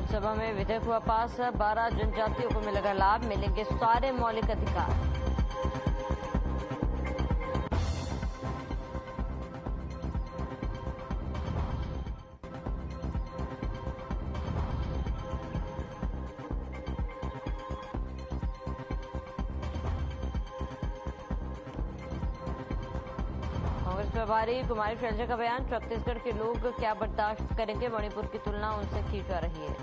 राज्यसभा में विधेयक हुआ पास। 12 जनजातियों को मिलेगा लाभ, मिलेंगे सारे मौलिक अधिकार। कांग्रेस प्रभारी कुमारी शैलजा का बयान, छत्तीसगढ़ के लोग क्या बर्दाश्त करेंगे, मणिपुर की तुलना उनसे की जा रही है।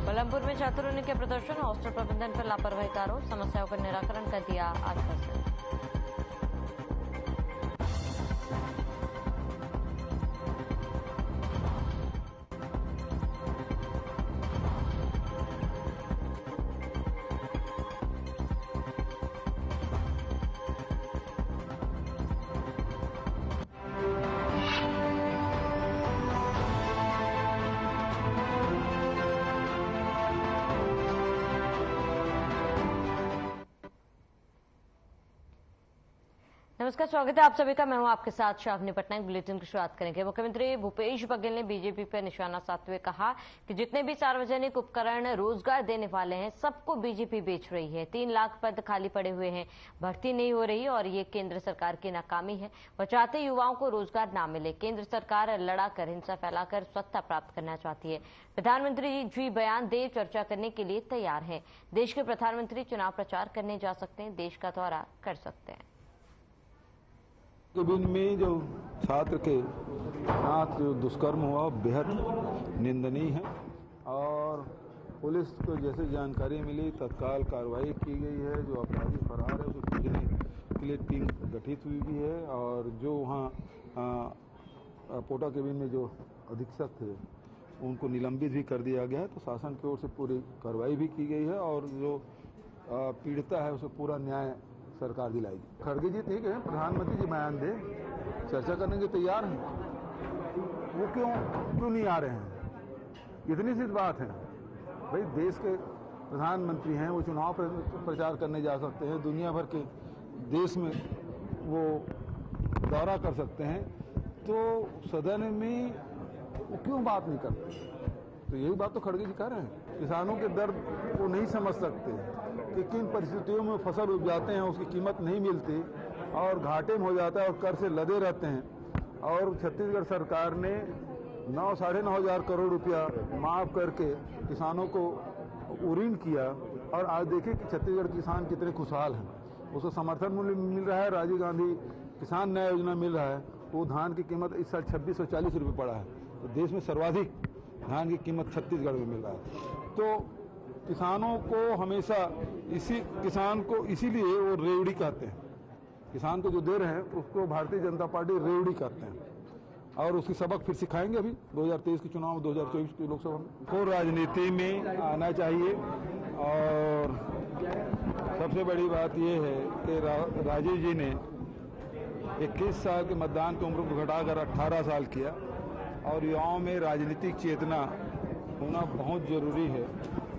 कोलंबपुर में छात्रों ने किया प्रदर्शन, हॉस्टल प्रबंधन पर लापरवाही का आरोप, समस्याओं का निराकरण कर दिया आश्वासन। नमस्कार, स्वागत है आप सभी का। मैं हूं आपके साथ शावनी पटनायक। बुलेटिन की शुरुआत करेंगे। मुख्यमंत्री भूपेश बघेल ने बीजेपी पर निशाना साधते हुए कहा कि जितने भी सार्वजनिक उपकरण रोजगार देने वाले हैं सबको बीजेपी बेच रही है। 3 लाख पद खाली पड़े हुए हैं, भर्ती नहीं हो रही और ये केंद्र सरकार की नाकामी है। वह चाहते युवाओं को रोजगार ना मिले। केंद्र सरकार लड़ाकर, हिंसा फैलाकर सत्ता प्राप्त करना चाहती है। प्रधानमंत्री जी बयान दे, चर्चा करने के लिए तैयार है। देश के प्रधानमंत्री चुनाव प्रचार करने जा सकते हैं, देश का दौरा कर सकते हैं। केबिन में जो छात्र के साथ जो दुष्कर्म हुआ बेहद निंदनीय है और पुलिस को जैसे जानकारी मिली तत्काल कार्रवाई की गई है। जो अपराधी फरार है उसे खोजने के लिए टीम गठित हुई भी है और जो वहाँ पोटा केबिन में जो अधीक्षक थे उनको निलंबित भी कर दिया गया है। तो शासन की ओर से पूरी कार्रवाई भी की गई है और जो पीड़िता है उसे पूरा न्याय सरकार दिलाएगी। खड़गे जी ठीक है, प्रधानमंत्री जी बयान दे, चर्चा करने के तैयार हैं। वो क्यों नहीं आ रहे हैं? इतनी सी बात है भाई, देश के प्रधानमंत्री हैं, वो चुनाव प्रचार करने जा सकते हैं, दुनिया भर के देश में वो दौरा कर सकते हैं, तो सदन में वो क्यों बात नहीं करते? तो यही बात तो खड़गे जी कर रहे हैं। किसानों के दर्द वो नहीं समझ सकते कि किन परिस्थितियों में फसल उपजाते हैं, उसकी कीमत नहीं मिलती और घाटे में हो जाता है और कर से लदे रहते हैं। और छत्तीसगढ़ सरकार ने 9-9.5 हजार करोड़ रुपया माफ करके किसानों को ऋण किया और आज देखिए कि छत्तीसगढ़ किसान कितने खुशहाल हैं। उसको समर्थन मूल्य मिल रहा है, राजीव गांधी किसान न्याय योजना मिल रहा है। तो धान की कीमत इस साल 2640 रुपये पड़ा है। तो देश में सर्वाधिक धान की कीमत छत्तीसगढ़ में मिल रहा है। तो किसानों को हमेशा किसान को इसीलिए वो रेवड़ी कहते हैं। किसान को जो दे रहे हैं उसको भारतीय जनता पार्टी रेवड़ी कहते हैं और उसकी सबक फिर सिखाएंगे अभी 2023 के चुनाव, 2024 की लोकसभा में। को राजनीति में आना चाहिए और सबसे बड़ी बात यह है कि राजीव जी ने 21 साल के मतदान की उम्र को घटाकर 18 साल किया और युवाओं में राजनीतिक चेतना होना बहुत जरूरी है,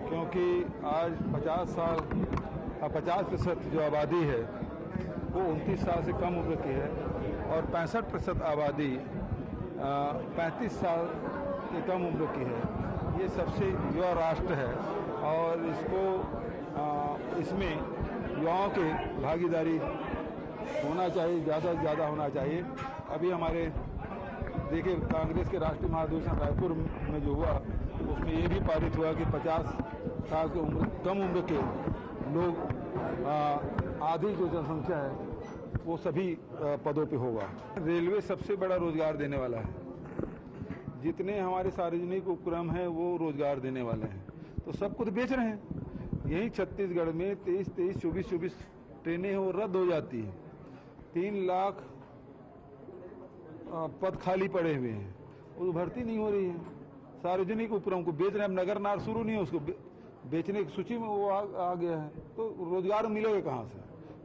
क्योंकि आज 50% जो आबादी है वो 29 साल से कम उम्र की है और 65% आबादी 35 साल से कम उम्र की है। ये सबसे युवा राष्ट्र है और इसमें युवाओं की भागीदारी होना चाहिए, ज़्यादा से ज़्यादा होना चाहिए। अभी हमारे देखिए कांग्रेस के राष्ट्रीय महाधिवेशन रायपुर में जो हुआ उसमें ये भी पारित हुआ कि 50 साल के कम उम्र के लोग आधी जो जनसंख्या है वो सभी पदों पे होगा। रेलवे सबसे बड़ा रोजगार देने वाला है। जितने हमारे सार्वजनिक उपक्रम हैं वो रोजगार देने वाले हैं, तो सब कुछ बेच रहे हैं। यही छत्तीसगढ़ में 23, 24 ट्रेनें वो रद्द हो जाती हैं। 3 लाख पद खाली पड़े हुए हैं, वो भर्ती नहीं हो रही है। सार्वजनिक उपक्रम को बेच रहे हैं। नगर नार शुरू नहीं है, उसको बेचने की सूची में वो आ गया है, तो रोजगार मिलेगा कहाँ से?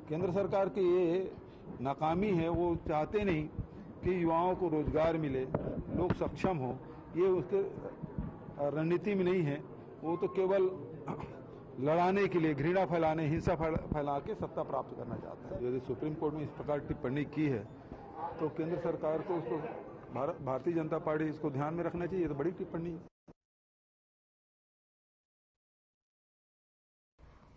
केंद्र सरकार की ये नाकामी है। वो चाहते नहीं कि युवाओं को रोजगार मिले, लोग सक्षम हो। ये उसके रणनीति में नहीं है। वो तो केवल लड़ाने के लिए, घृणा फैलाने, हिंसा फैला के सत्ता प्राप्त करना चाहता है। यदि सुप्रीम कोर्ट में इस प्रकार टिप्पणी की है तो केंद्र सरकार को उसको, भारतीय जनता पार्टी इसको ध्यान में रखना चाहिए। तो बड़ी टिप्पणी है।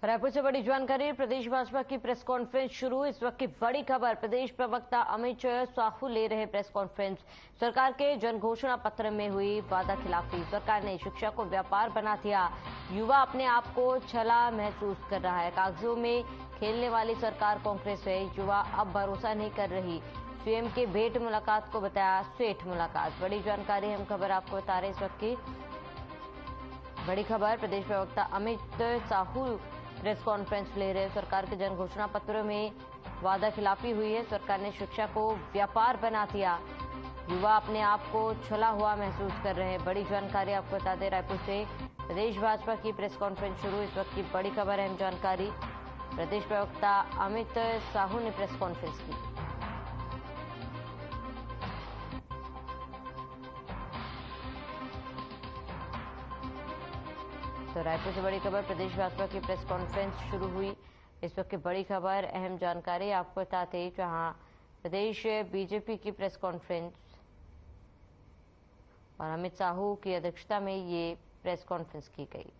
रायपुर से बड़ी जानकारी। प्रदेश भाजपा की प्रेस कॉन्फ्रेंस शुरू। इस वक्त की बड़ी खबर। प्रदेश प्रवक्ता अमित साहू ले रहे प्रेस कॉन्फ्रेंस। सरकार के जन घोषणा पत्र में हुई वादा खिलाफी। सरकार ने शिक्षा को व्यापार बना दिया। युवा अपने आप को छला महसूस कर रहा है। कागजों में खेलने वाली सरकार कांग्रेस है। युवा अब भरोसा नहीं कर रही। सीएम के भेंट मुलाकात को बताया स्वेट मुलाकात। बड़ी जानकारी, हम खबर आपको बता रहे। इस वक्त की बड़ी खबर। प्रदेश प्रवक्ता अमित साहू प्रेस कॉन्फ्रेंस ले रहे। सरकार के जन घोषणा पत्र में वादा खिलाफी हुई है। सरकार ने शिक्षा को व्यापार बना दिया। युवा अपने आप को छला हुआ महसूस कर रहे हैं। बड़ी जानकारी आपको बता दें। रायपुर से प्रदेश भाजपा की प्रेस कॉन्फ्रेंस शुरू। इस वक्त की बड़ी खबर, अहम जानकारी। प्रदेश प्रवक्ता अमित साहू ने प्रेस कॉन्फ्रेंस की। तो रायपुर से बड़ी खबर। प्रदेश भाजपा की प्रेस कॉन्फ्रेंस शुरू हुई। इस वक्त की बड़ी खबर, अहम जानकारी आपको बताते हैं। जहां प्रदेश बीजेपी की प्रेस कॉन्फ्रेंस और अमित साहू की अध्यक्षता में ये प्रेस कॉन्फ्रेंस की गई।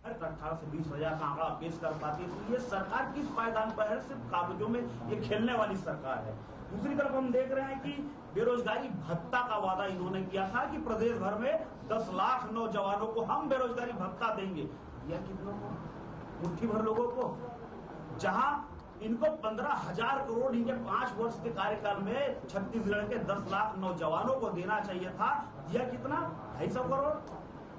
18 से 20 हजार का आंकड़ा पेश कर पाती है। तो ये सरकार किस पायदान पर है? सिर्फ कागजों में ये खेलने वाली सरकार है। दूसरी तरफ हम देख रहे हैं कि बेरोजगारी भत्ता का वादा इन्होंने किया था कि प्रदेश भर में 10 लाख नौजवानों को हम बेरोजगारी भत्ता देंगे। या कितनों को? मुट्ठी भर लोगों को। जहां इनको 15,000 करोड़ इनके 5 वर्ष के कार्यकाल में छत्तीसगढ़ के 10 लाख नौजवानों को देना चाहिए था। दिया कितना? 250 करोड़।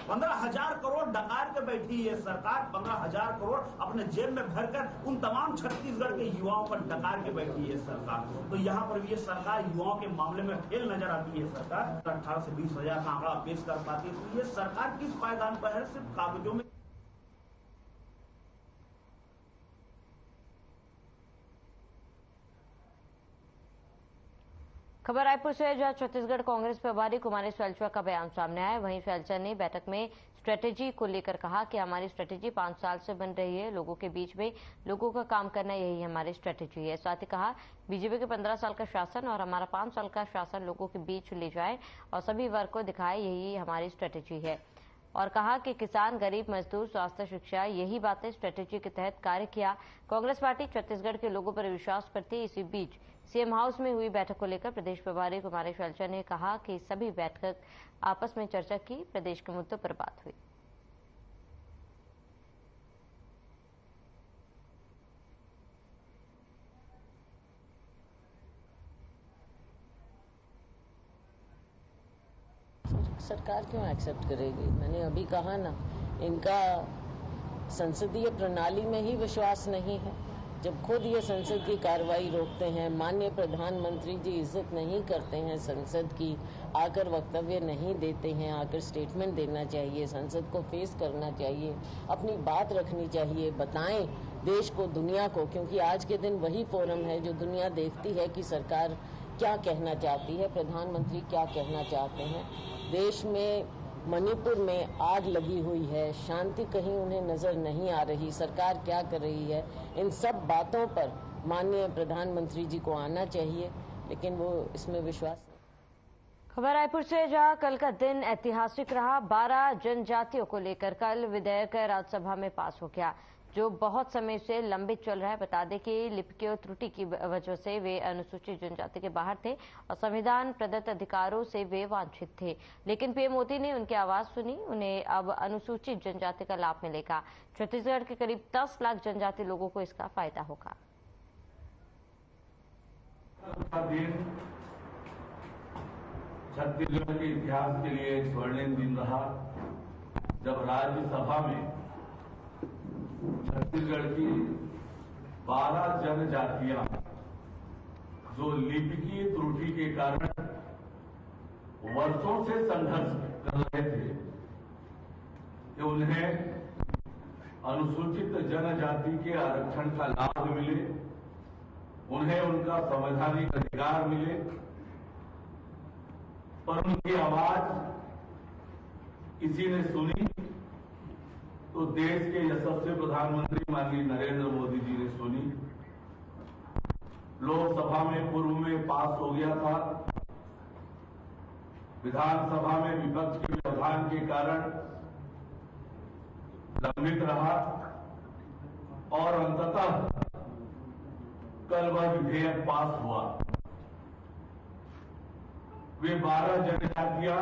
15,000 करोड़ डकार के बैठी ये सरकार। 15,000 करोड़ अपने जेब में भरकर उन तमाम छत्तीसगढ़ के युवाओं पर डकार के बैठी है सरकार। तो यहाँ पर भी ये सरकार युवाओं के मामले में फेल नजर आती है। सरकार 18 से 20 हजार का आंकड़ा पेश कर पाती है। तो ये सरकार किस पायदान पर है? सिर्फ कागजों में। खबर रायपुर से, जहां छत्तीसगढ़ कांग्रेस प्रभारी कुमारी सैलचा का बयान सामने आया। वहीं सैलचा ने बैठक में स्ट्रेटेजी को लेकर कहा कि हमारी स्ट्रेटेजी 5 साल से बन रही है। लोगों के बीच में लोगों का काम करना, यही हमारी स्ट्रेटेजी है। साथ ही कहा बीजेपी के 15 साल का शासन और हमारा 5 साल का शासन लोगों के बीच ले जाए और सभी वर्ग को दिखाए, यही हमारी स्ट्रेटेजी है। और कहा कि किसान, गरीब, मजदूर, स्वास्थ्य, शिक्षा, यही बातें स्ट्रेटेजी के तहत कार्य किया। कांग्रेस पार्टी छत्तीसगढ़ के लोगों पर विश्वास करती है। इसी बीच सीएम हाउस में हुई बैठक को लेकर प्रदेश प्रभारी कुमारी सैलचा ने कहा कि सभी बैठक आपस में चर्चा की, प्रदेश के मुद्दों पर बात हुई। सरकार क्यों एक्सेप्ट करेगी? मैंने अभी कहा ना, इनका संसदीय प्रणाली में ही विश्वास नहीं है। जब खुद ये संसद की कार्रवाई रोकते हैं, माननीय प्रधानमंत्री जी इज्जत नहीं करते हैं संसद की, आकर वक्तव्य नहीं देते हैं, आकर स्टेटमेंट देना चाहिए, संसद को फेस करना चाहिए, अपनी बात रखनी चाहिए, बताएं देश को, दुनिया को, क्योंकि आज के दिन वही फोरम है जो दुनिया देखती है कि सरकार क्या कहना चाहती है, प्रधानमंत्री क्या कहना चाहते हैं। देश में मणिपुर में आग लगी हुई है, शांति कहीं उन्हें नजर नहीं आ रही, सरकार क्या कर रही है, इन सब बातों पर माननीय प्रधानमंत्री जी को आना चाहिए, लेकिन वो इसमें विश्वास नहीं। खबर रायपुर से, जहां कल का दिन ऐतिहासिक रहा। 12 जनजातियों को लेकर कल विधेयक राज्यसभा में पास हो गया, जो बहुत समय से लंबित चल रहा है। बता दें कि लिपिकीय त्रुटि की वजह से वे अनुसूचित जनजाति के बाहर थे और संविधान प्रदत्त अधिकारों से वे वांछित थे। लेकिन पीएम मोदी ने उनकी आवाज सुनी। उन्हें अब अनुसूचित जनजाति का लाभ मिलेगा। छत्तीसगढ़ के करीब 10 लाख जनजाति लोगों को इसका फायदा होगा। छत्तीसगढ़ के इतिहास के लिए एक स्वर्णिम दिन रहा, जब राज्यसभा में छत्तीसगढ़ की 12 जनजातियां जो लिपिकीय त्रुटि के कारण वर्षों से संघर्ष कर रहे थे कि उन्हें अनुसूचित जनजाति के आरक्षण का लाभ मिले, उन्हें उनका संवैधानिक अधिकार मिले, पर उनकी आवाज किसी ने सुनी तो देश के यशस्वी प्रधानमंत्री माननीय नरेंद्र मोदी जी ने सुनी। लोकसभा में पूर्व में पास हो गया था, विधानसभा में विपक्ष के व्यवधान के कारण लंबित रहा और अंततः कल वह विधेयक पास हुआ। वे 12 जनजातियां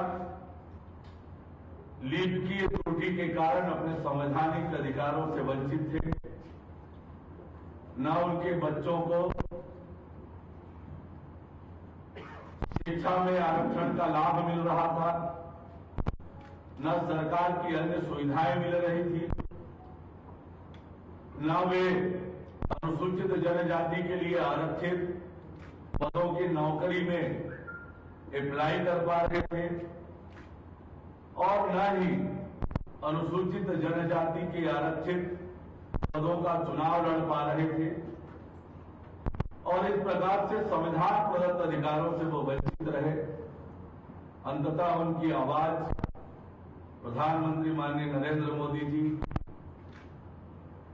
लिपिकीय त्रुटि के कारण अपने संवैधानिक अधिकारों से वंचित थे। न उनके बच्चों को शिक्षा में आरक्षण का लाभ मिल रहा था, न सरकार की अन्य सुविधाएं मिल रही थी, न वे अनुसूचित जनजाति के लिए आरक्षित पदों की नौकरी में अप्लाई कर पा रहे थे और न ही अनुसूचित जनजाति के आरक्षित पदों का चुनाव लड़ पा रहे थे और इस प्रकार से संविधान प्रदत्त अधिकारों से वो वंचित रहे। अंततः उनकी आवाज प्रधानमंत्री माननीय नरेंद्र मोदी जी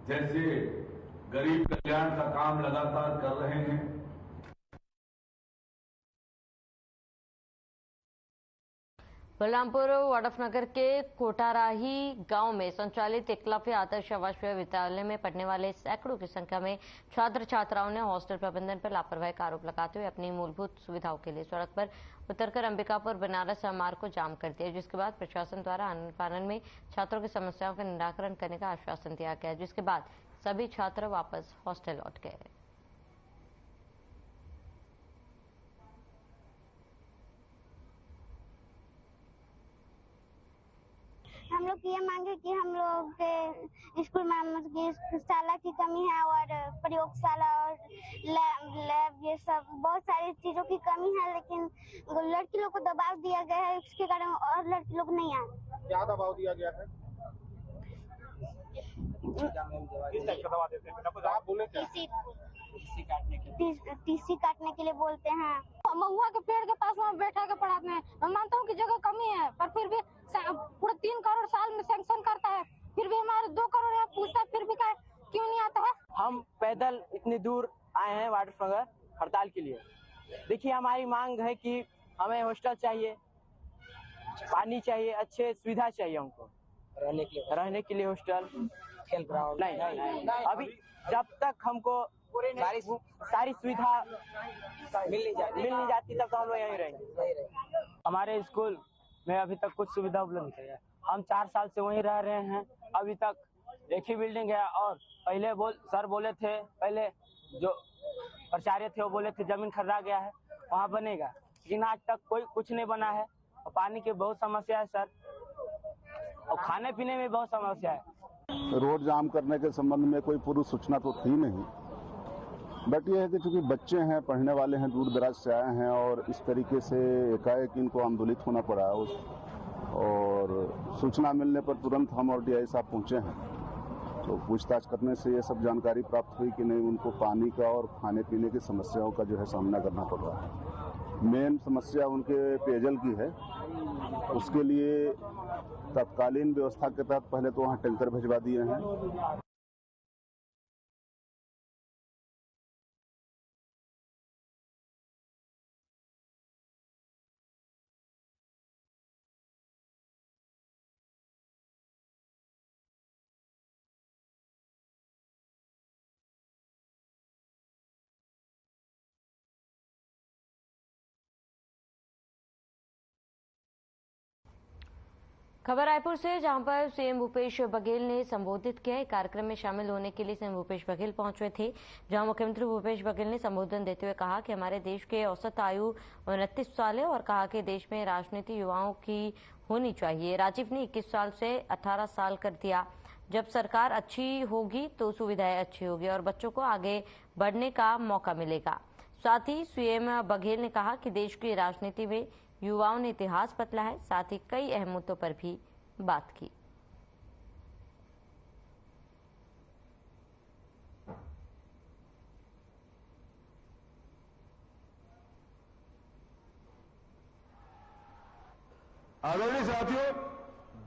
जैसे गरीब कल्याण का काम लगातार कर रहे हैं, बलरामपुर वाडफनगर के कोटाराही गांव में संचालित एकलव्य आदर्श आवासीय विद्यालय में पढ़ने वाले सैकड़ों की संख्या में छात्र छात्राओं ने हॉस्टल प्रबंधन पर लापरवाही का आरोप लगाते हुए अपनी मूलभूत सुविधाओं के लिए सड़क पर उतरकर अंबिकापुर बनारस मार्ग को जाम कर दिया, जिसके बाद प्रशासन द्वारा आनन फानन में छात्रों की समस्याओं का निराकरण करने का आश्वासन दिया गया, जिसके बाद सभी छात्र वापस हॉस्टल लौट गए। हम लोग ये मांगे कि हम लोग के स्कूल में शाला की कमी है और प्रयोगशाला और लैब ये सब बहुत सारी चीजों की कमी है, लेकिन लड़की लोग को दबाव दिया गया है, इसके कारण और लड़की लोग नहीं आए। क्या दबाव दिया गया है? आप बोले टीसी काटने के लिए बोलते हैं। महुआ के पेड़ के पास वहाँ बैठा के पढ़ाते हैं। मैं मानता हूँ कि जगह कमी है, पर फिर भी पूरे 3 करोड़ साल में सैंक्शन करता है, फिर भी हमारे 2 करोड़ है पूछता है, फिर भी क्यों नहीं आता है? हम पैदल इतनी दूर आए हैं वाडफनगर हड़ताल के लिए। देखिए, हमारी मांग है कि हमें हॉस्टल चाहिए, पानी चाहिए, अच्छे सुविधा चाहिए हमको रहने के लिए हॉस्टल, खेल ग्राउंड नहीं। अभी जब तक हमको सारी सुविधा मिल नहीं जाती तब तो हम लोग यहीं रहेंगे। हमारे स्कूल में अभी तक कुछ सुविधा उपलब्ध नहीं है। हम 4 साल से वहीं रह रहे हैं, अभी तक एक ही बिल्डिंग है और पहले सर बोले थे, पहले जो प्राचार्य थे वो बोले थे जमीन खरीदा गया है, वहाँ बनेगा, लेकिन आज तक कोई कुछ नहीं बना है। और पानी की बहुत समस्या है सर, और खाने पीने में बहुत समस्या है। रोड जाम करने के संबंध में कोई पूर्व सूचना तो थी नहीं, बट ये है कि चूंकि बच्चे हैं, पढ़ने वाले हैं, दूर दराज से आए हैं और इस तरीके से एकाएक इनको आंदोलित होना पड़ा और सूचना मिलने पर तुरंत हम और डीआई साहब पहुंचे हैं। तो पूछताछ करने से ये सब जानकारी प्राप्त हुई कि नहीं, उनको पानी का और खाने पीने की समस्याओं का जो है सामना करना पड़ रहा है। मेन समस्या उनके पेयजल की है, उसके लिए तत्कालीन व्यवस्था के तहत पहले तो वहाँ टैंकर भिजवा दिए हैं। खबर रायपुर से, जहां पर सीएम भूपेश बघेल ने संबोधित किया। कार्यक्रम में शामिल होने के लिए सीएम भूपेश बघेल पहुंचे थे, जहां मुख्यमंत्री भूपेश बघेल ने संबोधन देते हुए कहा कि हमारे देश के औसत आयु 29 साल है और कहा कि देश में राजनीति युवाओं की होनी चाहिए। राजीव ने 21 साल से 18 साल कर दिया। जब सरकार अच्छी होगी तो सुविधाएं अच्छी होगी और बच्चों को आगे बढ़ने का मौका मिलेगा। साथ ही सीएम बघेल ने कहा कि देश की राजनीति में युवाओं ने इतिहास बदला है, साथ ही कई अहम मुद्दों पर भी बात की। आदरणीय साथियों,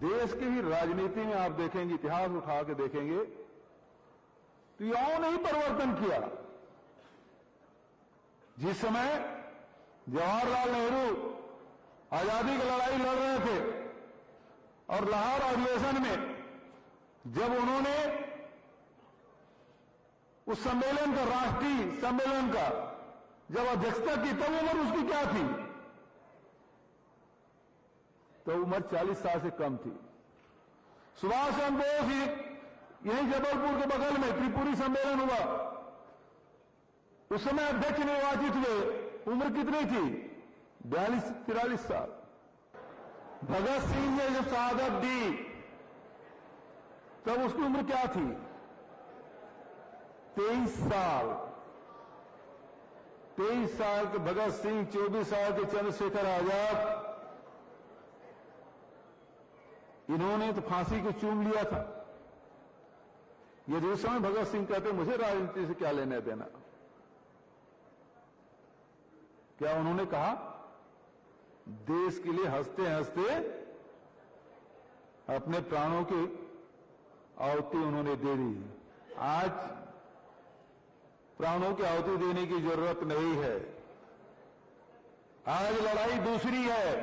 देश की भी राजनीति में आप देखेंगे, इतिहास उठा के देखेंगे तो युवाओं ने ही परिवर्तन किया। जिस समय जवाहरलाल नेहरू आजादी की लड़ाई लड़ रहे थे और लाहौर अधिवेशन में जब उन्होंने उस सम्मेलन का, राष्ट्रीय सम्मेलन का जब अध्यक्षता की, तब उम्र उसकी क्या थी? तो उम्र 40 साल से कम थी। सुभाष चंद्र बोस यहीं जबलपुर के बगल में त्रिपुरी सम्मेलन हुआ, उस समय अध्यक्ष निर्वाचित हुए, उम्र कितनी थी? 42-43 साल। भगत सिंह ने जब शहादत दी तब उसकी उम्र क्या थी? 23 साल। 23 साल के भगत सिंह, 24 साल के चंद्रशेखर आजाद, इन्होंने तो फांसी को चूम लिया था। यदि उस समय भगत सिंह कहते मुझे राजनीति से क्या लेना देना, क्या उन्होंने कहा? देश के लिए हंसते हंसते अपने प्राणों की आहुति उन्होंने दे दी। आज प्राणों की आहुति देने की जरूरत नहीं है। आज लड़ाई दूसरी है।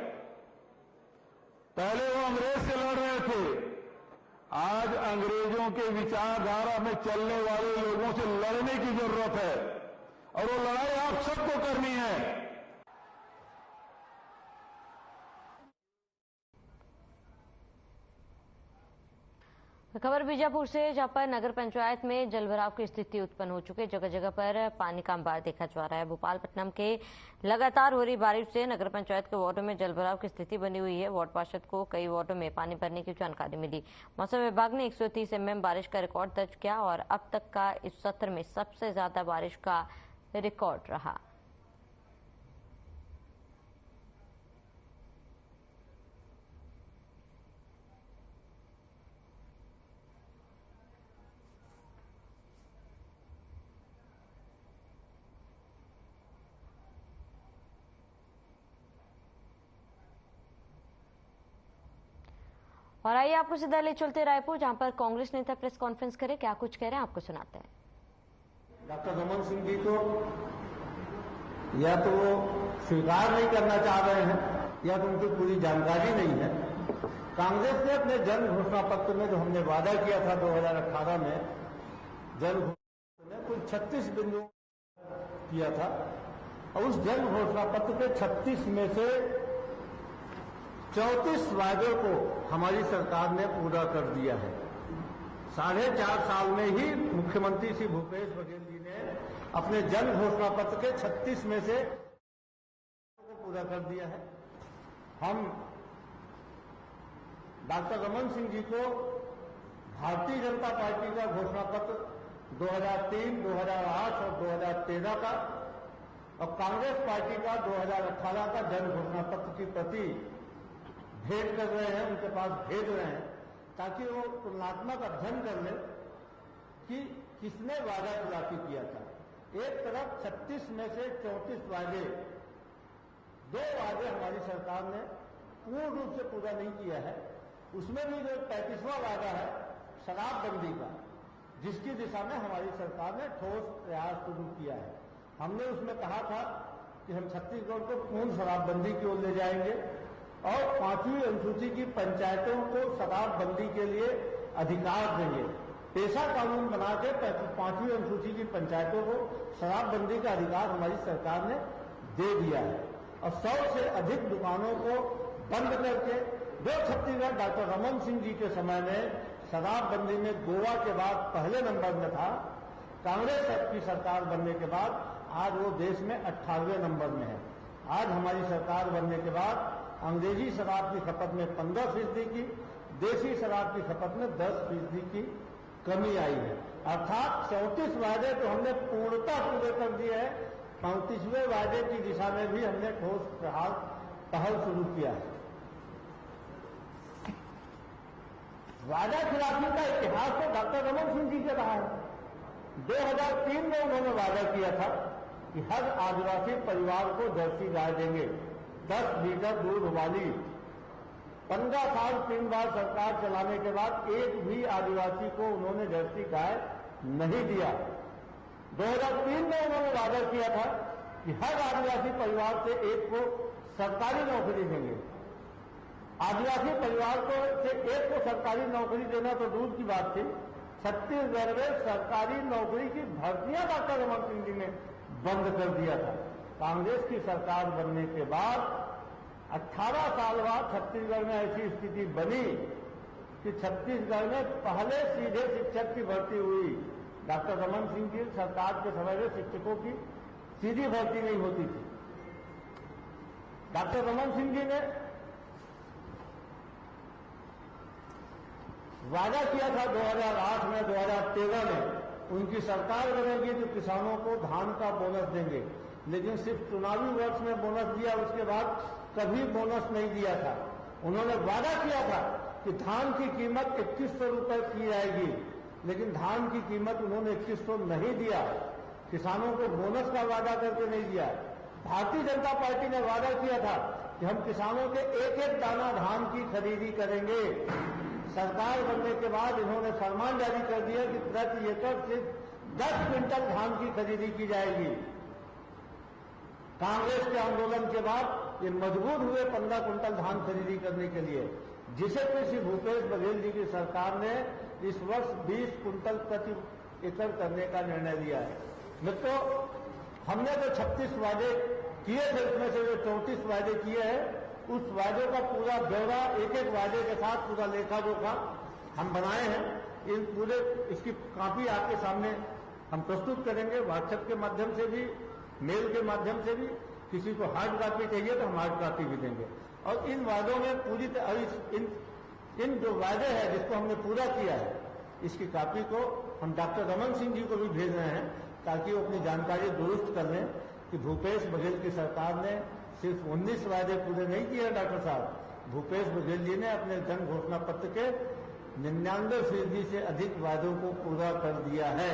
पहले वो अंग्रेज से लड़ रहे थे, आज अंग्रेजों के विचारधारा में चलने वाले लोगों से लड़ने की जरूरत है और वो लड़ाई आप सबको करनी है। खबर बीजापुर से, जहां पर नगर पंचायत में जलभराव की स्थिति उत्पन्न हो चुकी है। जगह जगह पर पानी का अंबार देखा जा रहा है। भोपालपट्टनम के लगातार हो रही बारिश से नगर पंचायत के वार्डों में जलभराव की स्थिति बनी हुई है। वार्ड पार्षद को कई वार्डों में पानी भरने की जानकारी मिली। मौसम विभाग ने 130 mm बारिश का रिकॉर्ड दर्ज किया और अब तक का इस सत्र में सबसे ज्यादा बारिश का रिकॉर्ड रहा। और आइए आपको सीधा ले चलते रायपुर, जहां पर कांग्रेस नेता प्रेस कॉन्फ्रेंस करे। क्या कुछ कह रहे हैं आपको सुनाते हैं। डॉक्टर रमन सिंह जी को या तो वो स्वीकार नहीं करना चाह रहे हैं या तो उनकी पूरी जानकारी नहीं है। कांग्रेस ने अपने जन घोषणा पत्र में जो हमने वादा किया था 2018 में, जन घोषणा में कुल 36 बिंदु किया था और उस जन घोषणा पत्र के 36 में से 34 वादों को हमारी सरकार ने पूरा कर दिया है। 4.5 साल में ही मुख्यमंत्री श्री भूपेश बघेल जी ने अपने जन घोषणा पत्र के 36 में से को पूरा कर दिया है। हम डॉक्टर रमन सिंह जी को भारतीय जनता पार्टी का घोषणा पत्र 2003, 2008 और 2013 का और कांग्रेस पार्टी का 2018 का जन घोषणा पत्र की प्रति भेंट कर रहे हैं, उनके पास भेज रहे हैं ताकि वो तुलनात्मक अध्ययन कर ले कि किसने वादा खिलाफी किया था। एक तरफ 36 में से 34 वादे, 2 वादे हमारी सरकार ने पूर्ण रूप से पूरा नहीं किया है। उसमें भी जो 35वां वादा है शराबबंदी का, जिसकी दिशा में हमारी सरकार ने ठोस प्रयास शुरू किया है। हमने उसमें कहा था कि हम छत्तीसगढ़ को पूर्ण शराबबंदी की ओर ले जाएंगे और 5वीं अनुसूची की पंचायतों को शराबबंदी के लिए अधिकार देंगे। पेशा कानून बना के 5वीं अनुसूची की पंचायतों को शराबबंदी का अधिकार हमारी सरकार ने दे दिया है और 100 से अधिक दुकानों को बंद करके जो छत्तीसगढ़ डॉक्टर रमन सिंह जी के समय में शराबबंदी में गोवा के बाद पहले नंबर में था, कांग्रेस की सरकार बनने के बाद आज वो देश में 18वें नंबर में है। आज हमारी सरकार बनने के बाद अंग्रेजी शराब की खपत में 15% की, देसी शराब की खपत में 10% की कमी आई है। अर्थात 34 वादे तो हमने पूर्णतः पूरे कर दिए हैं। 35वें वादे की दिशा में भी हमने ठोस पहल शुरू किया है। वादा खिलाफी का इतिहास तो डॉक्टर रमन सिंह जी के रहा है। 2003 में उन्होंने वादा किया था कि हर आदिवासी परिवार को जर्सी गाय देंगे, 10 लीटर दूध वाली 15 साल 3 बार सरकार चलाने के बाद एक भी आदिवासी को उन्होंने जर्सी गाय नहीं दिया। 2003 में उन्होंने वादा किया था कि हर आदिवासी परिवार से एक को सरकारी नौकरी देंगे। आदिवासी परिवार को से एक को सरकारी नौकरी देना तो दूर की बात थी, छत्तीसगढ़ में सरकारी नौकरी की भर्तियां डॉक्टर रमन सिंह जी ने बंद कर दिया था। कांग्रेस की सरकार बनने के बाद 18 साल बाद छत्तीसगढ़ में ऐसी स्थिति बनी कि छत्तीसगढ़ में पहले सीधे शिक्षक की भर्ती हुई। डॉक्टर रमन सिंह की सरकार के समय में शिक्षकों की सीधी भर्ती नहीं होती थी। डॉक्टर रमन सिंह जी ने वादा किया था 2008 में, 2013 में उनकी सरकार बनेगी तो किसानों को धान का बोनस देंगे, लेकिन सिर्फ चुनावी वर्ष में बोनस दिया, उसके बाद कभी बोनस नहीं दिया था। उन्होंने वादा किया था कि धान की कीमत 2100 रुपए की जाएगी, लेकिन धान की कीमत उन्होंने 2100 नहीं दिया। किसानों को बोनस का वादा करके नहीं दिया। भारतीय जनता पार्टी ने वादा किया था कि हम किसानों के एक एक दाना धान की खरीदी करेंगे। सरकार बनने के बाद इन्होंने फरमान जारी कर दिया कि प्रति एकड़ सिर्फ 10 क्विंटल धान की खरीदी की जाएगी। कांग्रेस के आंदोलन के बाद ये मजबूर हुए 15 क्विंटल धान खरीदी करने के लिए, जिसे कृषि भूपेश बघेल जी की सरकार ने इस वर्ष 20 क्विंटल प्रति एकड़ करने का निर्णय लिया है। मित्रों, हमने जो 36 वादे किए थे उसमें से जो 34 वादे किए हैं, उस वादे का पूरा ब्यौरा एक एक वादे के साथ पूरा लेखा जोखा हम बनाए हैं। इन पूरे इसकी कॉपी आपके सामने हम प्रस्तुत करेंगे, व्हाट्सएप के माध्यम से भी, मेल के माध्यम से भी। किसी को हार्ड कॉपी चाहिए तो हम हार्ड कॉपी भी देंगे। और इन वादों में पूरी इन जो वादे हैं जिसको हमने पूरा किया है, इसकी कॉपी को हम डॉक्टर रमन सिंह जी को भी भेज रहे हैं ताकि वो अपनी जानकारी दुरुस्त कर लें कि भूपेश बघेल की सरकार ने सिर्फ 19 वादे पूरे नहीं किए डॉक्टर साहब। भूपेश बघेल जी ने अपने जन घोषणा पत्र के 99% से अधिक वादों को पूरा कर दिया है।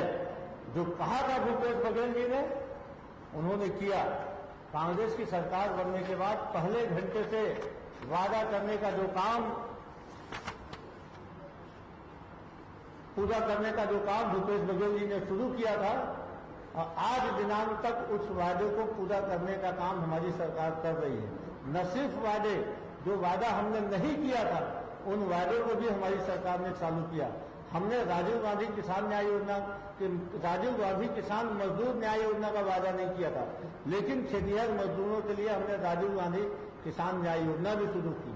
जो कहा था भूपेश बघेल जी ने, उन्होंने किया। कांग्रेस की सरकार बनने के बाद पहले घंटे से वादा करने का जो काम, पूरा करने का जो काम भूपेश बघेल जी ने शुरू किया था, और आज दिनांक तक उस वादे को पूरा करने का काम हमारी सरकार कर रही है। न सिर्फ वादे, जो वादा हमने नहीं किया था उन वादों को भी हमारी सरकार ने चालू किया। हमने राजीव गांधी किसान न्याय योजना, राजीव गांधी किसान मजदूर न्याय योजना का वादा नहीं किया था, लेकिन खेतिहर मजदूरों के लिए हमने राजीव गांधी किसान न्याय योजना भी शुरू की।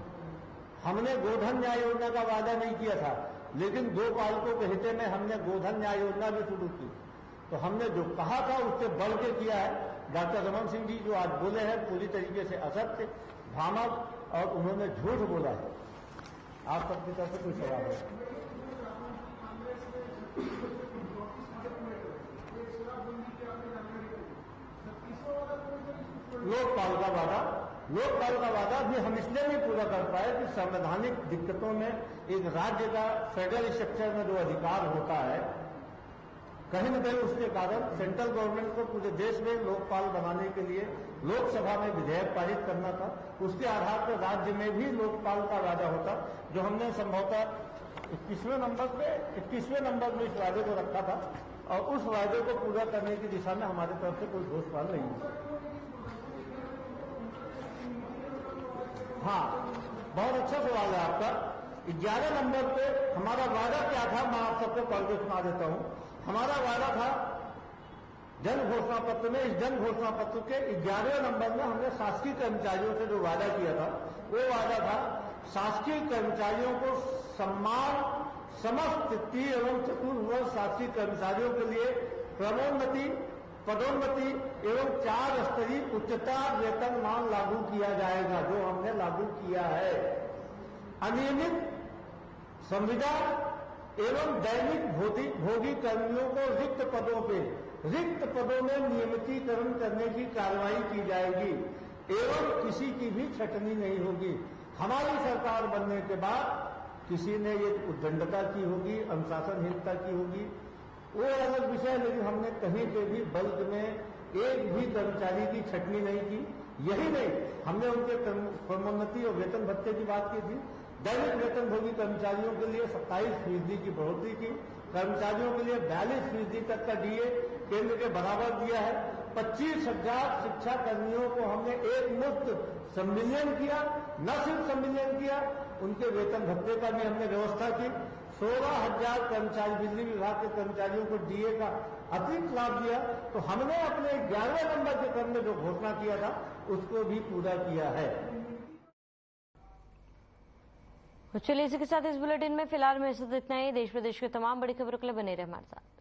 हमने गोधन न्याय योजना का वादा नहीं किया था, लेकिन गोपालकों के हित में हमने गोधन न्याय योजना भी शुरू की। तो हमने जो कहा था उससे बढ़ के किया है। डॉक्टर रमन सिंह जी जो आज बोले हैं पूरी तरीके से असत्य, भ्रामक और उन्होंने झूठ बोला है। आप सबकी तरफ से कोई सवाल है? लोकपाल का वादा भी हम इसलिए नहीं पूरा कर पाए कि संवैधानिक दिक्कतों में एक राज्य का फेडरल स्ट्रक्चर में जो अधिकार होता है, कहीं न कहीं उसके कारण सेंट्रल गवर्नमेंट को पूरे देश में लोकपाल बनाने के लिए लोकसभा में विधेयक पारित करना था। उसके आधार पर राज्य में भी लोकपाल का वादा होता, जो हमने संभवतः 21वें नंबर में इस वादे को रखा था, और उस वादे को पूरा करने की दिशा में हमारे तरफ से कोई ठोस पहल नहीं है। हाँ, बहुत अच्छा सवाल है आपका। 11 नंबर पे हमारा वादा क्या था, मैं आप सबको पढ़ के सुना देता हूं। हमारा वादा था जन घोषणा पत्र में, इस जन घोषणा पत्र के 11वें नंबर में हमने शासकीय कर्मचारियों से जो वादा किया था, वो वादा था शासकीय कर्मचारियों को सम्मान, समस्त तृतीय एवं चतुर्थ शासकीय कर्मचारियों के लिए क्रमोन्नति, पदोन्नति एवं 4 स्तरीय उच्चतर वेतनमान लागू किया जाएगा, जो हमने लागू किया है। अनियमित संविदा एवं दैनिक भोगी कर्मियों को रिक्त पदों में नियमितीकरण करने की कार्रवाई की जाएगी एवं किसी की भी छटनी नहीं होगी। हमारी सरकार बनने के बाद किसी ने ये उद्दंडता की होगी, अनुशासनहीनता की होगी, वो अलग विषय, लेकिन हमने कहीं पे भी बल्क में एक भी कर्मचारी की छटनी नहीं की। यही नहीं, हमने उनके क्रमोन्नति और वेतन भत्ते की बात की थी, दैनिक वेतनभोगी कर्मचारियों के लिए 27% की बढ़ोतरी की, कर्मचारियों के लिए 42% तक का डीए केंद्र के बराबर दिया है। 25,000 शिक्षा कर्मियों को हमने एक मुफ्त संविलियन किया, न सिर्फ संविलियन किया, उनके वेतन भत्ते का भी हमने व्यवस्था की। 16,000 कर्मचारी, बिजली विभाग के कर्मचारियों को डीए का अतिरिक्त लाभ दिया। तो हमने अपने 11वें नंबर के क्रम में जो घोषणा किया था उसको भी पूरा किया है। चलिए इसी के साथ इस बुलेटिन में फिलहाल में इतना ही। देश प्रदेश के तमाम बड़ी खबरों के लिए बने रहे हमारे साथ।